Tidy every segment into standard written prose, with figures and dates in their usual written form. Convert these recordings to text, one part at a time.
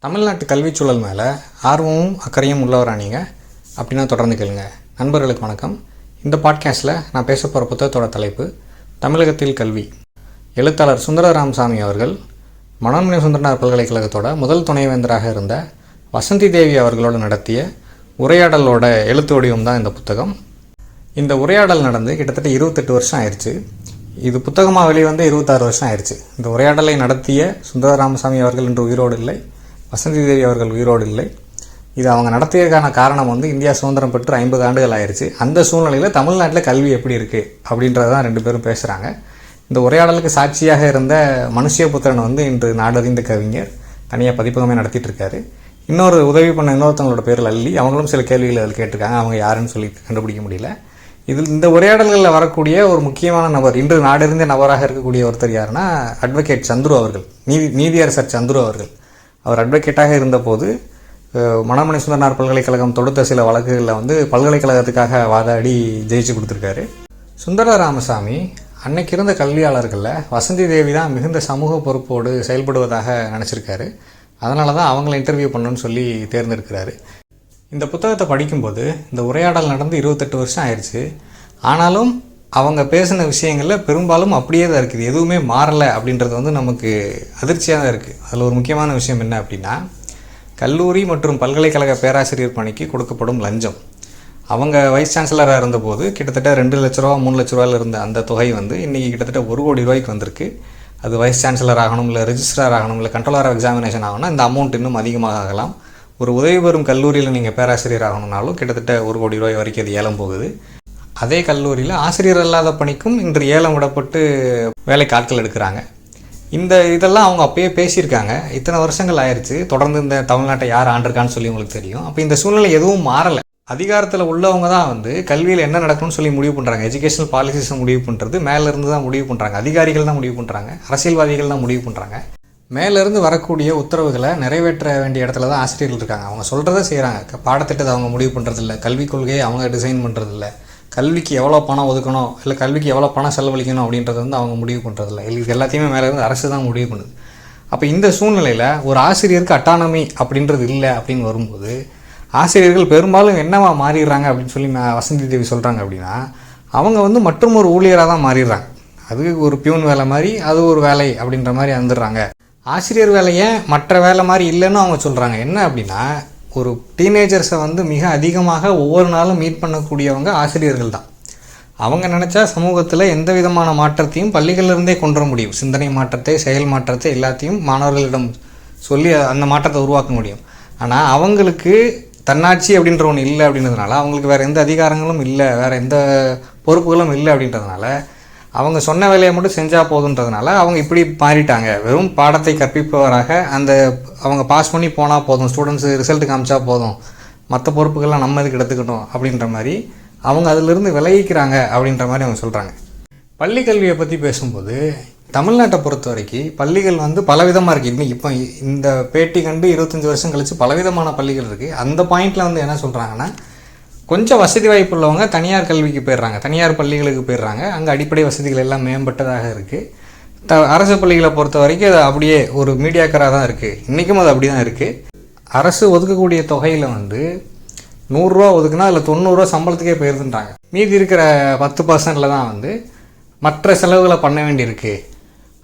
தமிழ்நாட்டு கல்விச் சூழல் மேலே ஆர்வமும் அக்கறையும் உள்ளவரா நீங்கள் அப்படின்னா தொடர்ந்து கேளுங்க. நண்பர்களுக்கு வணக்கம். இந்த பாட்காஸ்ட்டில் நான் பேச போகிற புத்தகத்தோட தலைப்பு தமிழகத்தில் கல்வி. எழுத்தாளர் சுந்தர ராமசாமி அவர்கள் மனோன்மணி சுந்தரனார் பல்கலைக்கழகத்தோட முதல் துணைவேந்தராக இருந்த வசந்தி தேவி அவர்களோடு நடத்திய உரையாடலோட எழுத்து வடிவம் தான் இந்த புத்தகம். இந்த உரையாடல் நடந்து கிட்டத்தட்ட 28 வருஷம் ஆயிடுச்சு. இது புத்தகமாக வெளிவந்து 26 வருஷம் ஆயிடுச்சு. இந்த உரையாடலை நடத்திய சுந்தர ராமசாமி அவர்கள் இன்று உயிரோடு இல்லை, வசந்தி தேவி அவர்கள் உயிரோடு இல்லை. இது அவங்க நடத்தியதுக்கான காரணம் இந்தியா சுதந்திரம் பெற்று 50 ஆண்டுகள் ஆயிடுச்சு. அந்த சூழ்நிலையில் தமிழ்நாட்டில் கல்வி எப்படி இருக்குது அப்படின்றதான் ரெண்டு பேரும் பேசுகிறாங்க. இந்த உரையாடலுக்கு சாட்சியாக இருந்த மனுஷ்யபுத்திரன் இன்று நாடறிந்த கவிஞர், தனியாக பதிப்பகமே நடத்திட்டு இருக்காரு. இன்னொரு உதவி பண்ண இன்னொருத்தவங்களோட பேர் லல்லி. அவங்களும் சில கேள்விகள் அதில் கேட்டிருக்காங்க. அவங்க யாருன்னு சொல்லி கண்டுபிடிக்க முடியல. இந்த உரையாடல்களில் வரக்கூடிய ஒரு முக்கியமான நபர், இன்று நாடறிந்த நபராக இருக்கக்கூடிய ஒருத்தர் யாருன்னா அட்வொகேட் சந்துரு அவர்கள், நீதியரசர் சந்துரு அவர்கள். அவர் அட்வொகேட்டாக இருந்தபோது மனோன்மணி சுந்தரனார் பல்கலைக்கழகம் தொடுத்த சில வழக்குகளில் பல்கலைக்கழகத்துக்காக வாதாடி ஜெயிச்சு கொடுத்துருக்காரு. சுந்தர ராமசாமி அன்னைக்கு இருந்த கல்வியாளர்களில் வசந்தி தேவி தான் மிகுந்த சமூக பொறுப்போடு செயல்படுவதாக நினச்சிருக்காரு. அதனால தான் அவங்கள இன்டர்வியூ பண்ணணும்னு சொல்லி தேர்ந்தெடுக்கிறாரு. இந்த புத்தகத்தை படிக்கும்போது இந்த உரையாடல் நடந்து 28 வருஷம் ஆயிடுச்சு. ஆனாலும் அவங்க பேசின விஷயங்களில் பெரும்பாலும் அப்படியே தான் இருக்குது, எதுவுமே மாறலை அப்படின்றது நமக்கு அதிர்ச்சியாக தான் இருக்குது. அதில் ஒரு முக்கியமான விஷயம் என்ன அப்படின்னா, கல்லூரி மற்றும் பல்கலைக்கழக பேராசிரியர் பணிக்கு கொடுக்கப்படும் லஞ்சம். அவங்க வைஸ் சான்சலராக இருந்தபோது கிட்டத்தட்ட 2 லட்ச ரூபா 3 லட்ச ரூபாயில் இருந்த அந்த தொகை இன்றைக்கி கிட்டத்தட்ட 1 கோடி ரூபாய்க்கு வந்திருக்கு. அது வைஸ் சான்சலர் ஆகணும், இல்லை ரெஜிஸ்ட்ரார் ஆகணும், இல்லை கண்ட்ரோலர் ஆஃப் எக்ஸாமினேஷன் ஆகணும்னா இந்த அமௌண்ட் இன்னும் அதிகமாக ஆகலாம். ஒரு உதவி பெறும் கல்லூரியில் நீங்கள் பேராசிரியர் ஆகணும்னாலும் கிட்டத்தட்ட 1 கோடி ரூபாய் வரைக்கும் அது ஏலம் போகுது. அதே கல்லூரியில் ஆசிரியர் அல்லாத பணிக்கும் இன்று ஏலம் விடப்பட்டு வேலைக்கு ஆட்கள் எடுக்கிறாங்க. இதெல்லாம் அவங்க அப்பயே பேசியிருக்காங்க. இத்தனை வருஷங்கள் ஆயிடுச்சு. தொடர்ந்து இந்த தமிழ்நாட்டை யார் ஆண்டிருக்கான்னு சொல்லி உங்களுக்கு தெரியும். அப்போ இந்த சூழ்நிலை எதுவும் மாறலை. அதிகாரத்தில் உள்ளவங்க தான் கல்வியில் என்ன நடக்கணும்னு சொல்லி முடிவு பண்ணுறாங்க. எஜுகேஷனல் பாலிசிஸை முடிவு பண்ணுறது மேலேருந்து தான் முடிவு பண்ணுறாங்க. அதிகாரிகள் தான் முடிவு பண்ணுறாங்க, அரசியல்வாதிகள் தான் முடிவு பண்ணுறாங்க. மேலேருந்து வரக்கூடிய உத்தரவுகளை நிறைவேற்ற வேண்டிய இடத்துல தான் ஆசிரியர்கள் இருக்காங்க. அவங்க சொல்கிறத செய்கிறாங்க. பாடத்திட்டத்தை அவங்க முடிவு பண்ணுறதில்ல, கல்விக் கொள்கையை அவங்க டிசைன் பண்ணுறதில்ல, கல்விக்கு எவ்வளோ பணம் ஒதுக்கணும், இல்லை கல்விக்கு எவ்வளோ பணம் செலவழிக்கணும் அப்படின்றத அவங்க முடிவு பண்ணுறதில்ல. இது எல்லாத்தையுமே மேலேருந்து அரசு தான் முடிவு பண்ணுது. அப்போ இந்த சூழ்நிலையில் ஒரு ஆசிரியருக்கு அட்டானமி அப்படின்றது இல்லை அப்படின்னு வரும்போது ஆசிரியர்கள் பெரும்பாலும் என்னவா மாறிடுறாங்க அப்படின்னு சொல்லி வசந்தி தேவி சொல்கிறாங்க அப்படின்னா, அவங்க மற்றும் ஒரு ஊழியராக தான் மாறிடுறாங்க. அது ஒரு பியூன் வேலை மாதிரி, அது ஒரு வேலை அப்படின்ற மாதிரி வந்துடுறாங்க. ஆசிரியர் வேலையை மற்ற வேலை மாதிரி இல்லைன்னு அவங்க சொல்கிறாங்க. என்ன அப்படின்னா, ஒரு டீனேஜர்ஸை மிக அதிகமாக ஒவ்வொரு நாளும் மீட் பண்ணக்கூடியவங்க ஆசிரியர்கள் தான். அவங்க நினச்சா சமூகத்தில் எந்த விதமான மாற்றத்தையும் பள்ளிகளிலிருந்தே கொண்டு வர முடியும். சிந்தனை மாற்றத்தை, செயல் மாற்றத்தை எல்லாத்தையும் மாணவர்களிடம் சொல்லி அந்த மாற்றத்தை உருவாக்க முடியும். ஆனால் அவங்களுக்கு தன்னாட்சி அப்படின்ற ஒன்று இல்லை அப்படின்றதுனால, அவங்களுக்கு வேறு எந்த அதிகாரங்களும் இல்லை, வேறு எந்த பொறுப்புகளும் இல்லை அப்படின்றதுனால, அவங்க சொன்ன வேலையை மட்டும் செஞ்சால் போதுன்றதுனால அவங்க இப்படி மாறிட்டாங்க. வெறும் பாடத்தை கற்பிப்பவராக அவங்க பாஸ் பண்ணி போனால் போதும், ஸ்டூடெண்ட்ஸு ரிசல்ட்டு காமிச்சா போதும், மற்ற பொறுப்புகள்லாம் நம்ம இதுக்கு எடுத்துக்கிட்டோம் அப்படின்ற மாதிரி அவங்க அதிலிருந்து விலகிக்கிறாங்க அப்படின்ற மாதிரி அவங்க சொல்கிறாங்க. பள்ளி கல்வியை பற்றி பேசும்போது தமிழ்நாட்டை பொறுத்த வரைக்கும் பள்ளிகள் பலவிதமாக இருக்குது. இப்போ இந்த பேட்டி கண்டு 25 வருஷம் கழித்து பலவிதமான பள்ளிகள் இருக்குது. அந்த பாயிண்டில் என்ன சொல்கிறாங்கன்னா, கொஞ்சம் வசதி வாய்ப்பு உள்ளவங்க தனியார் கல்விக்கு போயிடுறாங்க, தனியார் பள்ளிகளுக்கு போயிடுறாங்க. அங்கே அடிப்படை வசதிகள் எல்லாம் மேம்பட்டதாக இருக்குது. அரசு பள்ளிகளை பொறுத்த வரைக்கும் அது அப்படியே ஒரு மீடியாக்கராக தான் இருக்குது. இன்றைக்கும் அது அப்படி தான் இருக்குது. அரசு ஒதுக்கக்கூடிய தொகையில் 100 ரூபா ஒதுக்குனா அதில் 90 ரூபா சம்பளத்துக்கே போயிருந்துட்டாங்க. மீதி இருக்கிற 10% தான் மற்ற செலவுகளை பண்ண வேண்டியிருக்கு.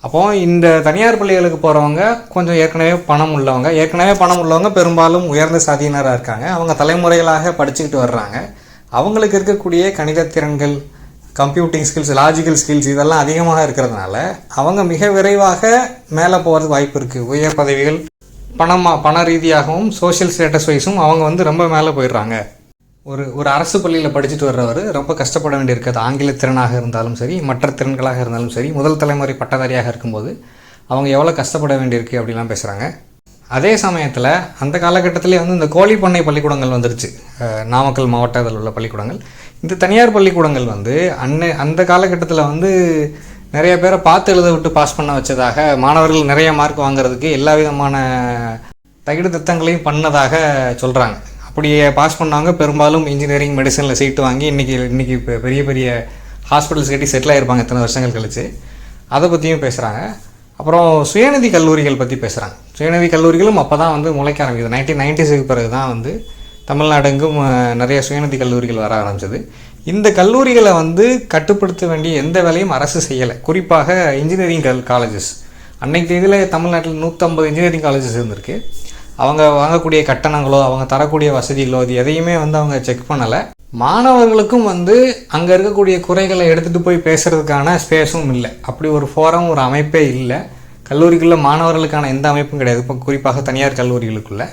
அப்போது இந்த தனியார் பள்ளிகளுக்கு போகிறவங்க கொஞ்சம் ஏற்கனவே பணம் உள்ளவங்க பெரும்பாலும் உயர்ந்த சாதியினராக இருக்காங்க. அவங்க தலைமுறைகளாக படிச்சுக்கிட்டு வர்றாங்க. அவங்களுக்கு இருக்கக்கூடிய கணித திறன்கள், கம்ப்யூட்டிங் ஸ்கில்ஸ், லாஜிக்கல் ஸ்கில்ஸ் இதெல்லாம் அதிகமாக இருக்கிறதுனால அவங்க மிக விரைவாக மேலே போகிறதுக்கு வாய்ப்பு இருக்குது. உயர் பதவிகள், பண ரீதியாகவும் சோஷியல் ஸ்டேட்டஸ் வைஸும் அவங்க ரொம்ப மேலே போயிடுறாங்க. ஒரு அரசு பள்ளியில் படிச்சுட்டு வர்றவர் ரொம்ப கஷ்டப்பட வேண்டியிருக்காது. ஆங்கில திறனாக இருந்தாலும் சரி, மற்ற திறன்களாக இருந்தாலும் சரி, முதல் தலைமுறை பட்டதாரியாக இருக்கும்போது அவங்க எவ்வளோ கஷ்டப்பட வேண்டியிருக்கு அப்படிலாம் பேசுகிறாங்க. அதே சமயத்தில் அந்த காலகட்டத்திலே இந்த கோழி பண்ணை பள்ளிக்கூடங்கள் வந்துருச்சு. நாமக்கல் மாவட்டத்தில் உள்ள பள்ளிக்கூடங்கள். இந்த தனியார் பள்ளிக்கூடங்கள் அந்த காலகட்டத்தில் நிறைய பேரை பார்த்து எழுத விட்டு பாஸ் பண்ண வச்சதாக, மாணவர்கள் நிறைய மார்க் வாங்குறதுக்கு எல்லா விதமான தகிடு திட்டங்களையும் பண்ணதாக சொல்கிறாங்க. அப்படியே பாஸ் பண்ணாங்க. பெரும்பாலும் இன்ஜினியரிங், மெடிசனில் சீட்டு வாங்கி இன்றைக்கி பெரிய பெரிய ஹாஸ்பிட்டல்ஸ் கட்டி செட்டில் ஆகிருப்பாங்க இத்தனை வருஷங்கள் கழித்து. அதை பற்றியும் பேசுகிறாங்க. அப்புறம் சுயநிதி கல்லூரிகள் பற்றி பேசுகிறாங்க. சுயநிதி கல்லூரிகளும் அப்போ தான் வந்து முளைக்க ஆரம்பிக்குது. 1990s பிறகு தான் வந்து தமிழ்நாடெங்கும் நிறைய சுயநிதி கல்லூரிகள் வர ஆரம்பிச்சது. இந்த கல்லூரிகளை வந்து கட்டுப்படுத்த வேண்டிய எந்த வேலையும் அரசு செய்யலை. குறிப்பாக இன்ஜினியரிங் காலேஜஸ். அன்னைக்கு தேதியில் தமிழ்நாட்டில் 150 இன்ஜினியரிங் காலேஜஸ் இருந்திருக்கு. அவங்க வாங்கக்கூடிய கட்டணங்களோ அவங்க தரக்கூடிய வசதிகளோ இது எதையுமே வந்து அவங்க செக் பண்ணலை. மாணவர்களுக்கும் வந்து அங்கே இருக்கக்கூடிய குறைகளை எடுத்துகிட்டு போய் பேசுகிறதுக்கான ஸ்பேஸும் இல்லை. அப்படி ஒரு ஃபோரம், ஒரு அமைப்பே இல்லை. கல்லூரிக்குள்ளே மாணவர்களுக்கான எந்த அமைப்பும் கிடையாது. இப்போ குறிப்பாக தனியார் கல்லூரிகளுக்குள்ளே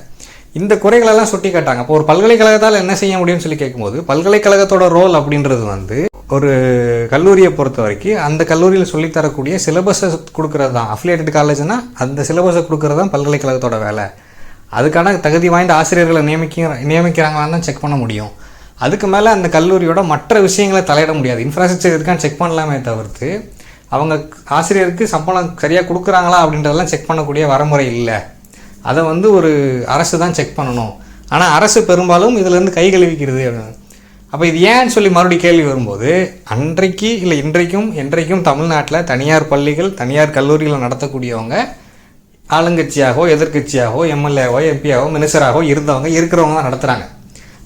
இந்த குறைகளெல்லாம் சுட்டி காட்டாங்க. இப்போ ஒரு பல்கலைக்கழகத்தால் என்ன செய்ய முடியும்னு சொல்லி கேட்கும்போது, பல்கலைக்கழகத்தோட ரோல் அப்படின்றது வந்து ஒரு கல்லூரியை பொறுத்த வரைக்கும் அந்த கல்லூரியில் சொல்லித்தரக்கூடிய சிலபஸை கொடுக்கறது தான். அஃபிலியேட்டட் காலேஜ்னால் அந்த சிலபஸை கொடுக்கறது தான் பல்கலைக்கழகத்தோட வேலை. அதுக்கான தகுதி வாய்ந்த ஆசிரியர்களை நியமிக்கிறாங்களான்னு தான் செக் பண்ண முடியும். அதுக்கு மேலே அந்த கல்லூரியோட மற்ற விஷயங்களை தலையிட முடியாது. இன்ஃப்ராஸ்ட்ரக்சர் இருக்கான்னு செக் பண்ணலாமே தவிர்த்து அவங்க ஆசிரியருக்கு சம்பளம் சரியாக கொடுக்குறாங்களா அப்படின்றதெல்லாம் செக் பண்ணக்கூடிய வரமுறை இல்லை. அதை வந்து ஒரு அரசு தான் செக் பண்ணணும். ஆனால் அரசு பெரும்பாலும் இதிலேருந்து கை கழுவிக்கிறது. அப்போ இது ஏன்னு சொல்லி மறுபடியும் கேள்வி வரும்போது, அன்றைக்கு இல்லை இன்றைக்கும் என்றைக்கும் தமிழ்நாட்டில் தனியார் பள்ளிகள், தனியார் கல்லூரிகளை நடத்தக்கூடியவங்க ஆளுங்கட்சியாகவோ எதிர்கட்சியாகவோ எம்எல்ஏவோ எம்பியாவோ மினிஸ்டராகவோ இருக்கிறவங்க தான் நடத்துகிறாங்க.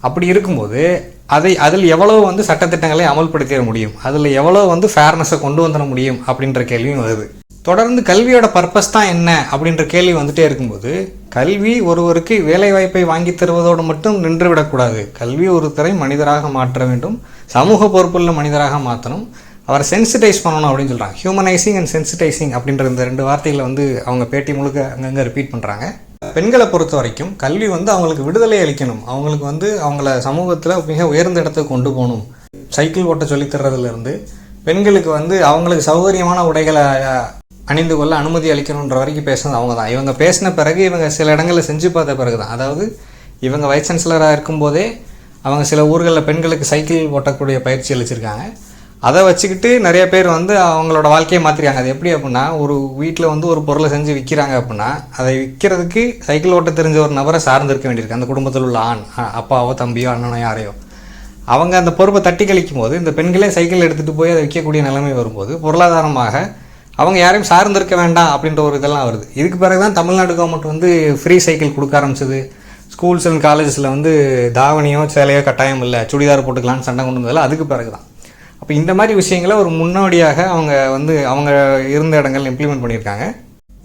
அப்படி இருக்கும்போது அதில் எவ்வளோ வந்து சட்டத்திட்டங்களை அமல்படுத்திட முடியும், அதில் எவ்வளோ வந்து ஃபேர்னஸை கொண்டு வந்துட முடியும் அப்படின்ற கேள்வியும் வருது. தொடர்ந்து கல்வியோட பர்பஸ் தான் என்ன அப்படின்ற கேள்வி வந்துட்டே இருக்கும்போது, கல்வி ஒருவருக்கு வேலை வாய்ப்பை வாங்கி தருவதோடு மட்டும் நின்று விடக்கூடாது. கல்வி ஒருத்தரை மனிதராக மாற்ற வேண்டும், சமூக பொறுப்புள்ள மனிதராக மாற்றணும், அவரை சென்சிட்டைஸ் பண்ணணும் அப்படின்னு சொல்கிறாங்க. ஹியூமனைசிங் அண்ட் சென்சிட்டைசிங் அப்படின்ற இந்த 2 வார்த்தைகளை வந்து அவங்க பேட்டி முழுக்க அங்கங்கே ரிப்பீட் பண்ணுறாங்க. பெண்களை பொறுத்த வரைக்கும் கல்வி வந்து அவங்களுக்கு விடுதலை அளிக்கணும், அவங்களுக்கு வந்து அவங்கள சமூகத்தில் மிக உயர்ந்த இடத்துக்கு கொண்டு போகணும். சைக்கிள் ஓட்ட சொல்லித்தர்றதுலேருந்து பெண்களுக்கு வந்து அவங்களுக்கு சௌகரியமான உடைகளை அணிந்து கொள்ள அனுமதி அளிக்கணுன்ற வரைக்கும் பேசுனது அவங்க தான். இவங்க பேசின பிறகு இவங்க சில இடங்களில் செஞ்சு பார்த்த பிறகு தான், அதாவது இவங்க வைஸ் சான்சலராக இருக்கும்போதே அவங்க சில ஊர்களில் பெண்களுக்கு சைக்கிள் ஓட்டக்கூடிய பயிற்சி அளிச்சிருக்காங்க. அதை வச்சுக்கிட்டு நிறைய பேர் வந்து அவங்களோட வாழ்க்கையை மாற்றிருக்காங்க. அது எப்படி அப்படின்னா, ஒரு வீட்டில் வந்து ஒரு பொருளை செஞ்சு விற்கிறாங்க அப்படின்னா அதை விற்கிறதுக்கு சைக்கிள் ஓட்ட தெரிஞ்ச ஒரு நபரை சார்ந்திருக்க வேண்டியிருக்கு. அந்த குடும்பத்தில் உள்ள ஆண், அப்பாவோ தம்பியோ அண்ணனோ யாரையோ அவங்க அந்த பொறுப்பை தட்டி கழிக்கும் போது இந்த பெண்களே சைக்கிள் எடுத்துகிட்டு போய் அதை விற்கக்கூடிய நிலைமை வரும்போது பொருளாதாரமாக அவங்க யாரையும் சார்ந்திருக்க வேண்டாம் அப்படின்ற ஒரு இதெல்லாம் வருது. இதுக்கு பிறகு தான் தமிழ்நாடு கவர்மெண்ட் வந்து ஃப்ரீ சைக்கிள் கொடுக்க ஆரம்பிச்சது. ஸ்கூல்ஸ் அண்ட் காலேஜஸில் வந்து தாவணியோ சேலையோ கட்டாயம் இல்லை, சுடிதார் போட்டுக்கலான்னு சண்டை கொண்டு வந்ததில்ல, அதுக்கு பிறகு தான். அப்போ இந்த மாதிரி விஷயங்களை ஒரு முன்னோடியாக அவங்க இருந்த இடங்கள் இம்ப்ளிமெண்ட் பண்ணியிருக்காங்க.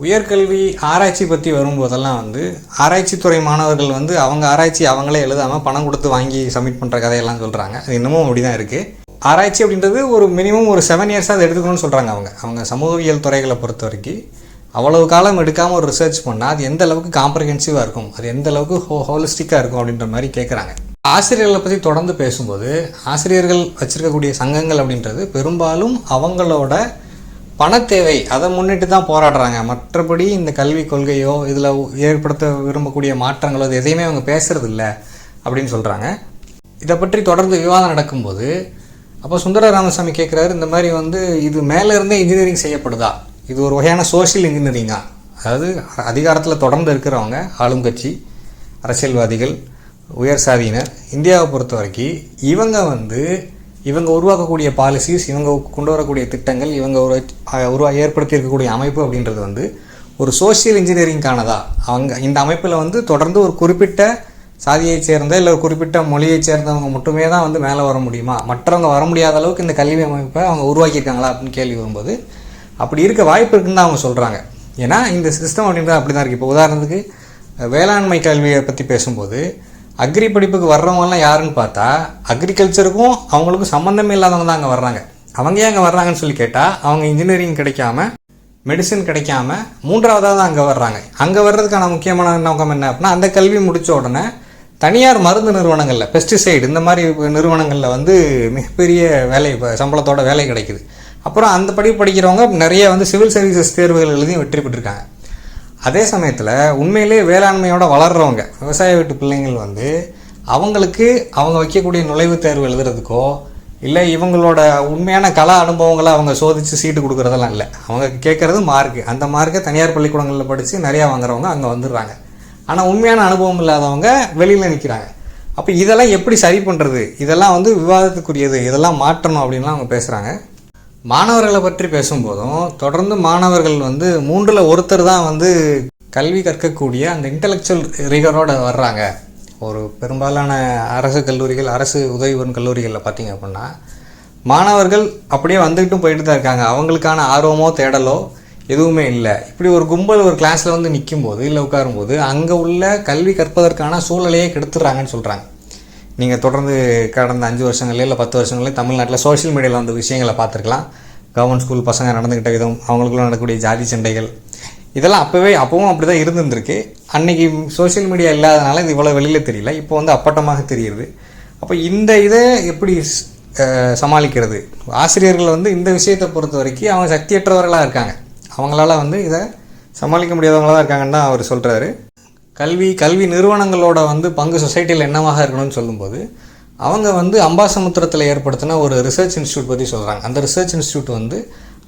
உயர்கல்வி ஆராய்ச்சி பற்றி வரும்போதெல்லாம் வந்து ஆராய்ச்சித்துறை மாணவர்கள் வந்து அவங்க ஆராய்ச்சி அவங்களே எழுதாமல் பணம் கொடுத்து வாங்கி சப்மிட் பண்ணுற கதையெல்லாம் சொல்கிறாங்க. அது இன்னமும் அப்படி தான் இருக்குது. ஆராய்ச்சி அப்படின்றது ஒரு மினிமம் ஒரு 7 இயர்ஸாக அதை எடுத்துக்கணும்னு சொல்கிறாங்க. அவங்க சமூகவியல் துறைகளை பொறுத்த வரைக்கும் அவ்வளவு காலம் எடுக்காமல் ஒரு ரிசர்ச் பண்ணால் அது எந்த அளவுக்கு காம்ப்ரிஹென்சிவாக இருக்கும், அது எந்த அளவுக்கு ஹோலிஸ்டிக்காக இருக்கும் அப்படின்ற மாதிரி கேட்குறாங்க. ஆசிரியர்களை பற்றி தொடர்ந்து பேசும்போது ஆசிரியர்கள் வச்சுருக்கக்கூடிய சங்கங்கள் அப்படின்றது பெரும்பாலும் அவங்களோட பணத்தேவை அதை முன்னிட்டு தான் போராடுறாங்க. மற்றபடி இந்த கல்விக் கொள்கையோ இதில் ஏற்படுத்த விரும்பக்கூடிய மாற்றங்களோ இது எதையுமே அவங்க பேசுகிறது இல்லை அப்படின்னு சொல்கிறாங்க. இதை பற்றி தொடர்ந்து விவாதம் நடக்கும்போது அப்போ சுந்தர ராமசாமி கேட்குறாரு, இந்த மாதிரி வந்து இது மேலேருந்தே இன்ஜினியரிங் செய்யப்படுதா, இது ஒரு வகையான சோஷியல் இன்ஜினியரிங்கா? அதாவது அதிகாரத்தில் தொடர்ந்து இருக்கிறவங்க, ஆளும் கட்சி, அரசியல்வாதிகள், உயர் சாதியினர், இந்தியாவை பொறுத்த வரைக்கும் இவங்க உருவாக்கக்கூடிய பாலிசிஸ், இவங்க கொண்டு வரக்கூடிய திட்டங்கள், இவங்க ஏற்படுத்தி இருக்கக்கூடிய அமைப்பு அப்படின்றது வந்து ஒரு சோஷியல் இன்ஜினியரிங்கானதா? இந்த அமைப்பில் வந்து தொடர்ந்து ஒரு குறிப்பிட்ட சாதியை சேர்ந்த இல்லை ஒரு குறிப்பிட்ட மொழியை சேர்ந்தவங்க மட்டுமே தான் வந்து மேலே வர முடியுமா, மற்றவங்க வர முடியாத அளவுக்கு இந்த கல்வி அமைப்பை அவங்க உருவாக்கியிருக்காங்களா அப்படின்னு கேள்வி வரும்போது அப்படி இருக்க வாய்ப்பு இருக்குன்னு தான் அவங்க சொல்கிறாங்க. ஏன்னா இந்த சிஸ்டம் அப்படின்றது அப்படி தான் இருக்குது. இப்போ உதாரணத்துக்கு வேளாண்மை கல்வியை பற்றி பேசும்போது அக்ரி படிப்புக்கு வர்றவங்கலாம் யாருன்னு பார்த்தா அக்ரிகல்ச்சருக்கும் அவங்களுக்கும் சம்மந்தமே இல்லாதவங்க தான் அங்கே வர்றாங்க. அவங்க ஏன் அங்கே வர்றாங்கன்னு சொல்லி கேட்டால் அவங்க இன்ஜினியரிங் கிடைக்காம, மெடிசன் கிடைக்காம 3ஆவதாக தான் அங்கே வர்றாங்க. அங்கே வர்றதுக்கான முக்கியமான நோக்கம் என்ன அப்படின்னா, அந்த கல்வி முடித்த உடனே தனியார் மருந்து நிறுவனங்களில், பெஸ்டிசைடு இந்த மாதிரி நிறுவனங்களில் வந்து மிகப்பெரிய வேலை, சம்பளத்தோட வேலை கிடைக்குது. அப்புறம் அந்த படிக்கிறவங்க நிறைய வந்து சிவில் சர்வீசஸ் தேர்வுகள் எழுதியும் வெற்றி பெற்றிருக்காங்க. அதே சமயத்தில் உண்மையிலே வேளாண்மையோட வளர்கிறவங்க, விவசாய வீட்டு பிள்ளைங்கள் வந்து அவங்களுக்கு அவங்க வைக்கக்கூடிய நுழைவுத் தேர்வு எழுதுறதுக்கோ இல்லை இவங்களோட உண்மையான கலா அனுபவங்களை அவங்க சோதித்து சீட்டு கொடுக்குறதெல்லாம் இல்லை. அவங்க கேட்குறது மார்க்கு. அந்த மார்க்கை தனியார் பள்ளிக்கூடங்களில் படித்து நிறையா வாங்குறவங்க அங்கே வந்துடுறாங்க. ஆனால் உண்மையான அனுபவம் இல்லாதவங்க வெளியில் நிற்கிறாங்க. அப்போ இதெல்லாம் எப்படி சரி பண்ணுறது, இதெல்லாம் வந்து விவாதத்துக்குரியது, இதெல்லாம் மாற்றணும் அப்படின்லாம் அவங்க பேசுகிறாங்க. மாணவர்களை பற்றி பேசும்போதும் தொடர்ந்து மாணவர்கள் வந்து 3ல் ஒருத்தர் தான் வந்து கல்வி கற்கக்கூடிய அந்த இன்டலெக்சுவல் ரிகரோடு வர்றாங்க. ஒரு பெரும்பாலான அரசு கல்லூரிகள், அரசு உதவி பெறும் கல்லூரிகளில் பார்த்திங்க அப்படின்னா மாணவர்கள் அப்படியே வந்துக்கிட்டும் போயிட்டு தான் இருக்காங்க. அவங்களுக்கான ஆர்வமோ தேடலோ எதுவுமே இல்லை. இப்படி ஒரு கும்பல் ஒரு கிளாஸில் வந்து நிற்கும்போது இல்லை உட்காரும்போது அங்கே உள்ள கல்வி கற்பதற்கான சூழலையே கெடுத்துடுறாங்கன்னு சொல்கிறாங்க. நீங்கள் தொடர்ந்து கடந்த 5 வருஷங்களே இல்லை 10 வருஷங்களே தமிழ்நாட்டில் சோஷியல் மீடியாவில் வந்து விஷயங்களை பார்த்துருக்கலாம். கவர்மெண்ட் ஸ்கூல் பசங்க நடந்துக்கிட்ட விதம், அவங்களுக்குள்ள நடக்கக்கூடிய ஜாதி சண்டைகள், இதெல்லாம் அப்பவும் அப்படி தான் இருந்துருக்கு. அன்றைக்கி சோஷியல் மீடியா இல்லாதனால இது இவ்வளோ வெளியில் தெரியல, இப்போ வந்து அப்பட்டமாக தெரியுது. அப்போ இந்த இதை எப்படி சமாளிக்கிறது? ஆசிரியர்கள் வந்து இந்த விஷயத்தை பொறுத்த வரைக்கும் அவங்க சக்தியற்றவர்களாக இருக்காங்க. அவங்களால வந்து இதை சமாளிக்க முடியாதவங்களாக தான் இருக்காங்கன்னு தான் அவர் சொல்கிறாரு. கல்வி நிறுவனங்களோட வந்து பங்கு சொசைட்டியில் என்னவாக இருக்கணும்னு சொல்லும்போது அவங்க வந்து அம்பாசமுத்திரத்தில் ஏற்படுத்தின ஒரு ரிசர்ச் இன்ஸ்டியூட் பற்றி சொல்கிறாங்க. அந்த ரிசர்ச் இன்ஸ்டியூட் வந்து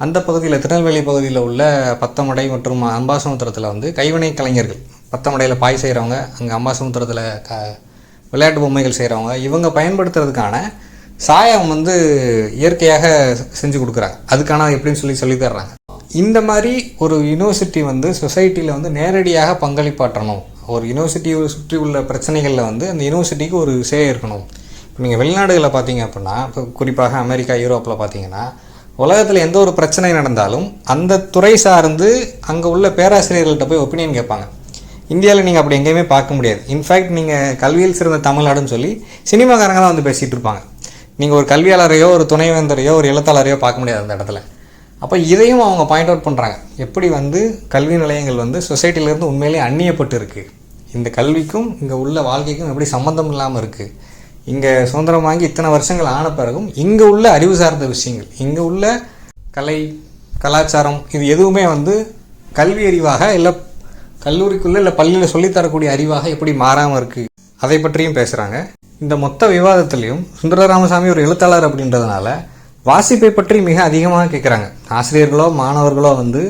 அந்த பகுதியில், திருநெல்வேலி பகுதியில் உள்ள பத்தமடை மற்றும் அம்பாசமுத்திரத்தில் வந்து கைவினை கலைஞர்கள், பத்தமடையில் பாய் செய்கிறவங்க, அங்கே அம்பாசமுத்திரத்தில் விளையாட்டு பொம்மைகள் செய்கிறவங்க, இவங்க பயன்படுத்துறதுக்கான சாயம் வந்து இயற்கையாக செஞ்சு கொடுக்குறாங்க. அதுக்கான எப்படின்னு சொல்லி தர்றாங்க. இந்த மாதிரி ஒரு யூனிவர்சிட்டி வந்து சொசைட்டியில் வந்து நேரடியாக பங்களிப்பாற்றணும். ஒரு யூனிவர்சிட்டியை சுற்றி உள்ள பிரச்சனைகளில் வந்து அந்த யூனிவர்சிட்டிக்கு ஒரு சேவை இருக்கணும். இப்போ நீங்கள் வெளிநாடுகளில் பார்த்தீங்க அப்படின்னா, இப்போ குறிப்பாக அமெரிக்கா, யூரோப்பில் பார்த்தீங்கன்னா உலகத்தில் எந்த ஒரு பிரச்சனை நடந்தாலும் அந்த துறை சார்ந்து அங்கே உள்ள பேராசிரியர்கள்ட்ட போய் ஒப்பீனியன் கேட்பாங்க. இந்தியாவில் நீங்கள் அப்படி எங்கேயுமே பார்க்க முடியாது. இன்ஃபேக்ட் நீங்கள் கல்வியில் சிறந்த தமிழ்நாடுன்னு சொல்லி சினிமாக்காரங்க தான் வந்து பேசிகிட்டு இருப்பாங்க. நீங்கள் ஒரு கல்வியாளரையோ ஒரு துணைவேந்தரையோ ஒரு எழுத்தாளரையோ பார்க்க முடியாது அந்த இடத்துல. அப்போ இதையும் அவங்க பாயிண்ட் அவுட் பண்ணுறாங்க. எப்படி வந்து கல்வி நிலையங்கள் வந்து சொசைட்டிலேருந்து உண்மையிலேயே அந்நியப்பட்டு இருக்குது, இந்த கல்விக்கும் இங்கே உள்ள வாழ்க்கைக்கும் எப்படி சம்மந்தம் இல்லாமல் இருக்குது, இங்கே சுதந்திரம் வாங்கி இத்தனை வருஷங்கள் ஆன பிறகும் இங்கே உள்ள அறிவு சார்ந்த விஷயங்கள், இங்கே உள்ள கலை கலாச்சாரம், இது எதுவுமே வந்து கல்வி அறிவாக இல்லை கல்லூரிக்குள்ளே இல்லை பள்ளியில் சொல்லித்தரக்கூடிய அறிவாக எப்படி மாறாமல் இருக்குது, அதை பற்றியும் பேசுகிறாங்க. இந்த மொத்த விவாதத்துலேயும் சுந்தர ராமசாமி ஒரு எழுத்தாளர் அப்படின்றதுனால வாசிப்பை பற்றி மிக அதிகமாக கேட்குறாங்க. ஆசிரியர்களோ மாணவர்களோ வந்து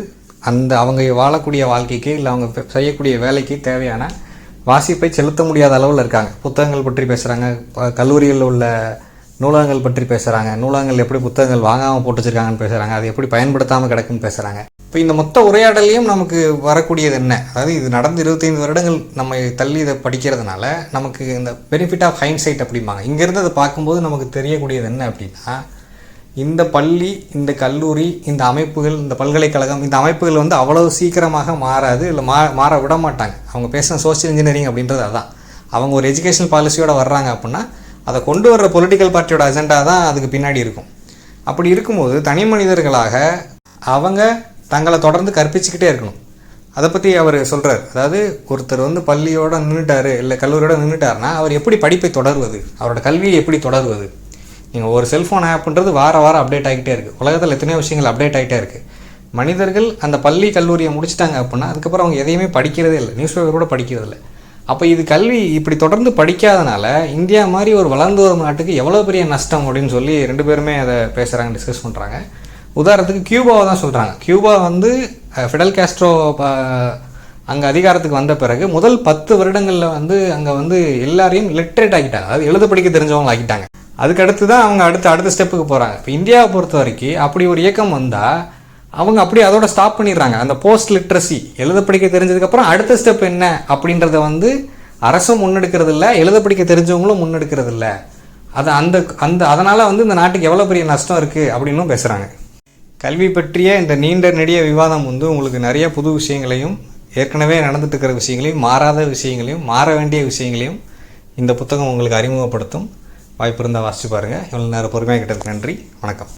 அந்த அவங்க வாழக்கூடிய வாழ்க்கைக்கு இல்லை அவங்க செய்யக்கூடிய வேலைக்கு தேவையான வாசிப்பை செலுத்த முடியாத அளவில் இருக்காங்க. புத்தகங்கள் பற்றி பேசுகிறாங்க, கல்லூரிகளில் உள்ள நூலகங்கள் பற்றி பேசுகிறாங்க, நூலகங்கள் எப்படி புத்தகங்கள் வாங்காமல் போட்டு வச்சுருக்காங்கன்னு பேசுகிறாங்க, அது எப்படி பயன்படுத்தாமல் கிடக்குன்னு பேசுகிறாங்க. இப்போ இந்த மொத்த உரையாடலையும் நமக்கு வரக்கூடியது என்ன? அதாவது இது நடந்து 25 வருடங்கள் நம்ம தள்ளி இதை படிக்கிறதுனால நமக்கு இந்த பெனிஃபிட் ஆஃப் ஹைண்ட்சைட் அப்படிம்பாங்க. இங்கேருந்து அதை பார்க்கும்போது நமக்கு தெரியக்கூடியது என்ன அப்படின்னா, இந்த பள்ளி, இந்த கல்லூரி, இந்த அமைப்புகள், இந்த பல்கலைக்கழகம், இந்த அமைப்புகள் வந்து அவ்வளவு சீக்கிரமாக மாறாது, இல்லை மாற விட மாட்டாங்க. அவங்க பேசுகிற சோஷியல் இன்ஜினியரிங் அப்படின்றது அதான். அவங்க ஒரு எஜுகேஷனல் பாலிசியோடு வர்றாங்க அப்படின்னா அதை கொண்டு வர்ற பொலிட்டிக்கல் பார்ட்டியோட அஜெண்டா தான் அதுக்கு பின்னாடி இருக்கும். அப்படி இருக்கும்போது தனி மனிதர்களாக அவங்க தங்களை தொடர்ந்து கற்பிச்சுக்கிட்டே இருக்கணும். அதை பற்றி அவர் சொல்கிறார். அதாவது ஒருத்தர் வந்து பள்ளியோடு நின்றுட்டார் இல்லை கல்லூரியோடு நின்றுட்டாருன்னா அவர் எப்படி படிப்பை தொடர்வது, அவரோட கல்வியை எப்படி தொடர்வது? நீங்கள் ஒரு செல்ஃபோன் ஆப்புன்றது வாரம் அப்டேட் ஆகிட்டே இருக்குது. உலகத்தில் எத்தனையோ விஷயங்கள் அப்டேட் ஆகிட்டே இருக்குது. மனிதர்கள் அந்த பள்ளி கல்லூரியை முடிச்சிட்டாங்க அப்படின்னா அதுக்கப்புறம் அவங்க எதையுமே படிக்கிறதே இல்லை, நியூஸ் பேப்பர் கூட படிக்கிறதில்ல. அப்போ இது கல்வி இப்படி தொடர்ந்து படிக்காதனால இந்தியா மாதிரி ஒரு வளர்ந்து வரும் நாட்டுக்கு எவ்வளோ பெரிய நஷ்டம் அப்படின்னு சொல்லி 2 பேருமே அதை பேசுகிறாங்க, டிஸ்கஸ் பண்ணுறாங்க. உதாரணத்துக்கு கியூபாவை தான் சொல்கிறாங்க. கியூபா வந்து ஃபிடல் காஸ்ட்ரோ அங்கே அதிகாரத்துக்கு வந்த பிறகு முதல் 10 வருடங்களில் வந்து அங்கே வந்து எல்லாரையும் லிட்ரேட் ஆகிட்டாங்க, அதாவது எழுத படிக்க தெரிஞ்சவங்க ஆகிட்டாங்க. அதுக்கடுத்து தான் அவங்க அடுத்த ஸ்டெப்புக்கு போகிறாங்க. இப்போ இந்தியாவை பொறுத்த வரைக்கும் அப்படி ஒரு இயக்கம் வந்தால் அவங்க அப்படியே அதோட ஸ்டாப் பண்ணிடுறாங்க. அந்த போஸ்ட் லிட்ரஸி, எழுத படிக்க தெரிஞ்சதுக்கப்புறம் அடுத்த ஸ்டெப் என்ன அப்படின்றத வந்து அரசும் முன்னெடுக்கிறது இல்லை, எழுத படிக்க தெரிஞ்சவங்களும் முன்னெடுக்கிறது இல்லை. அது அதனால் வந்து இந்த நாட்டுக்கு எவ்வளோ பெரிய நஷ்டம் இருக்குது அப்படின்னும் பேசுகிறாங்க. கல்வி பற்றிய இந்த நீண்ட நெடிய விவாதம் வந்து உங்களுக்கு நிறைய புது விஷயங்களையும், ஏற்கனவே நடந்துட்டு இருக்கிற விஷயங்களையும், மாறாத விஷயங்களையும், மாற வேண்டிய விஷயங்களையும் இந்த புத்தகம் உங்களுக்கு அறிமுகப்படுத்தும். வாய்ப்பு இருந்தால் வாசித்து பாருங்கள். இவ்வளோ நேரம் பொறுமையாக கிட்டதுக்கு நன்றி. வணக்கம்.